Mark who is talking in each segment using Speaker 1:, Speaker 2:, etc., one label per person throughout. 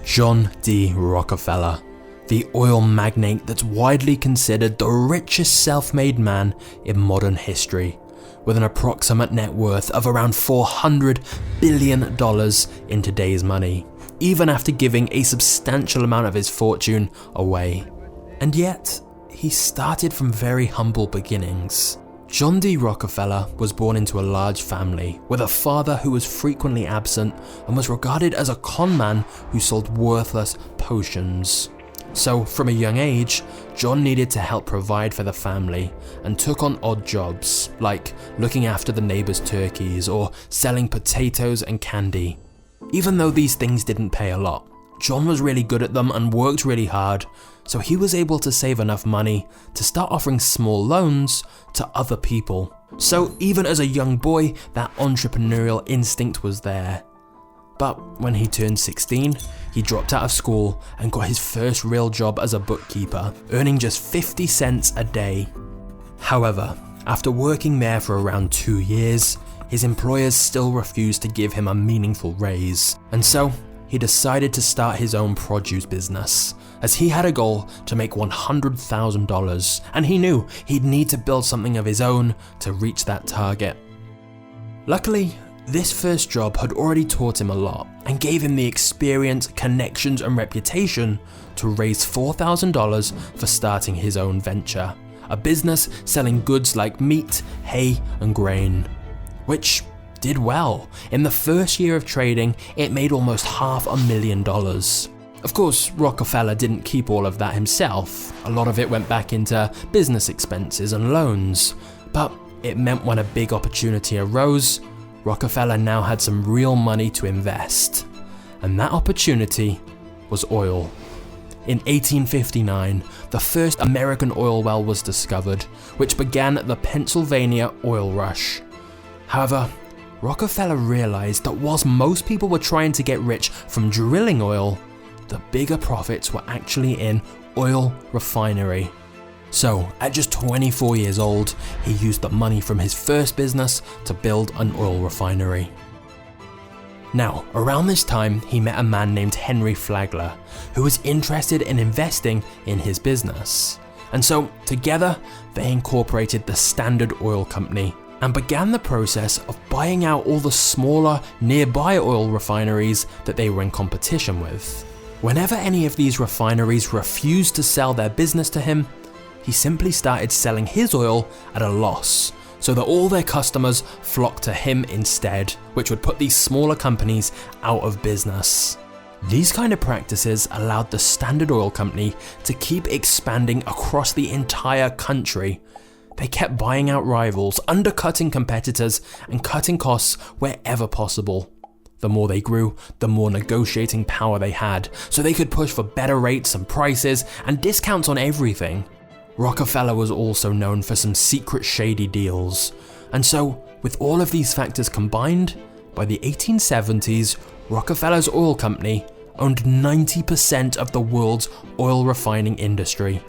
Speaker 1: John D. Rockefeller, the oil magnate that's widely considered the richest self-made man in modern history, with an approximate net worth of around $400 billion in today's money, even after giving a substantial amount of his fortune away. And yet, he started from very humble beginnings. John D. Rockefeller was born into a large family with a father who was frequently absent and was regarded as a con man who sold worthless potions. So, from a young age, John needed to help provide for the family and took on odd jobs like looking after the neighbors' turkeys or selling potatoes and candy. Even though these things didn't pay a lot, John was really good at them and worked really hard, so he was able to save enough money to start offering small loans to other people. So even as a young boy, that entrepreneurial instinct was there. But when he turned 16, he dropped out of school and got his first real job as a bookkeeper, earning just 50 cents a day. However, after working there for around 2 years, his employers still refused to give him a meaningful raise, and so he decided to start his own produce business, as he had a goal to make $100,000, and he knew he'd need to build something of his own to reach that target. Luckily, this first job had already taught him a lot and gave him the experience, connections and reputation to raise $4,000 for starting his own venture, a business selling goods like meat, hay and grain, which did well. In the first year of trading, it made almost $500,000. Of course, Rockefeller didn't keep all of that himself. A lot of it went back into business expenses and loans, but it meant when a big opportunity arose, Rockefeller now had some real money to invest. And that opportunity was oil. In 1859, the first American oil well was discovered, which began the Pennsylvania oil rush. However, Rockefeller realized that whilst most people were trying to get rich from drilling oil, the bigger profits were actually in oil refinery. So, at just 24 years old, he used the money from his first business to build an oil refinery. Now, around this time, he met a man named Henry Flagler, who was interested in investing in his business. And so, together, they incorporated the Standard Oil Company and began the process of buying out all the smaller, nearby oil refineries that they were in competition with. Whenever any of these refineries refused to sell their business to him, he simply started selling his oil at a loss, so that all their customers flocked to him instead, which would put these smaller companies out of business. These kind of practices allowed the Standard Oil Company to keep expanding across the entire country. They kept buying out rivals, undercutting competitors, and cutting costs wherever possible. The more they grew, the more negotiating power they had, so they could push for better rates and prices and discounts on everything. Rockefeller was also known for some secret shady deals, and so, with all of these factors combined, by the 1870s, Rockefeller's oil company owned 90% of the world's oil refining industry.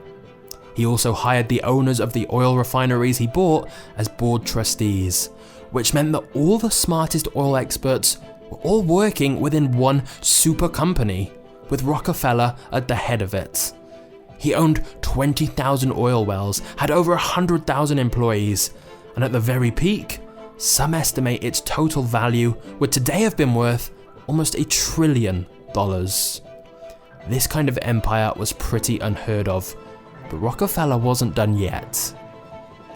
Speaker 1: He also hired the owners of the oil refineries he bought as board trustees, which meant that all the smartest oil experts were all working within one super company, with Rockefeller at the head of it. He owned 20,000 oil wells, had over 100,000 employees, and at the very peak, some estimate its total value would today have been worth almost $1 trillion. This kind of empire was pretty unheard of, but Rockefeller wasn't done yet.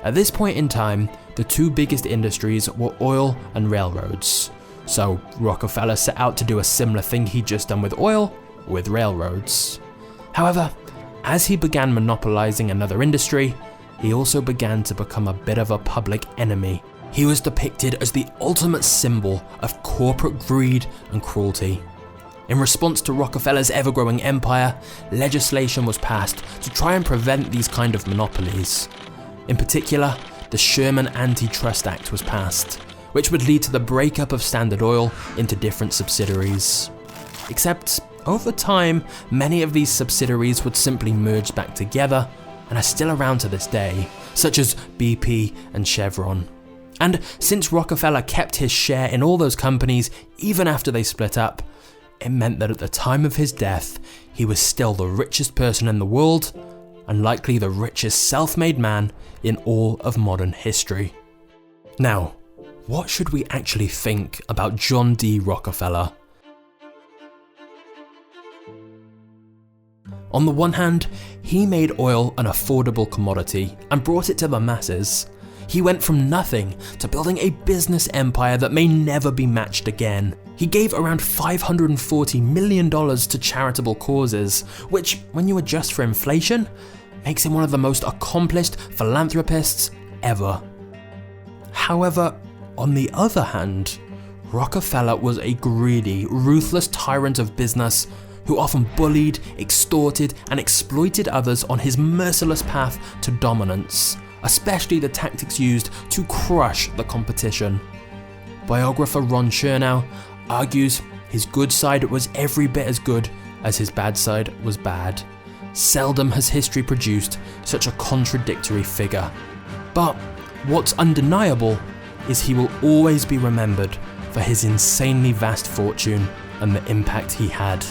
Speaker 1: At this point in time, the two biggest industries were oil and railroads. So Rockefeller set out to do a similar thing he'd just done with oil, with railroads. However, as he began monopolizing another industry, he also began to become a bit of a public enemy. He was depicted as the ultimate symbol of corporate greed and cruelty. In response to Rockefeller's ever-growing empire, legislation was passed to try and prevent these kind of monopolies. In particular, the Sherman Antitrust Act was passed, which would lead to the breakup of Standard Oil into different subsidiaries. Except, over time, many of these subsidiaries would simply merge back together and are still around to this day, such as BP and Chevron. And since Rockefeller kept his share in all those companies even after they split up, it meant that at the time of his death, he was still the richest person in the world, and likely the richest self-made man in all of modern history. Now, what should we actually think about John D. Rockefeller? On the one hand, he made oil an affordable commodity and brought it to the masses. He went from nothing to building a business empire that may never be matched again. He gave around $540 million to charitable causes, which, when you adjust for inflation, makes him one of the most accomplished philanthropists ever. However, on the other hand, Rockefeller was a greedy, ruthless tyrant of business who often bullied, extorted, and exploited others on his merciless path to dominance, especially the tactics used to crush the competition. Biographer Ron Chernow argues his good side was every bit as good as his bad side was bad. Seldom has history produced such a contradictory figure. But what's undeniable is he will always be remembered for his insanely vast fortune and the impact he had.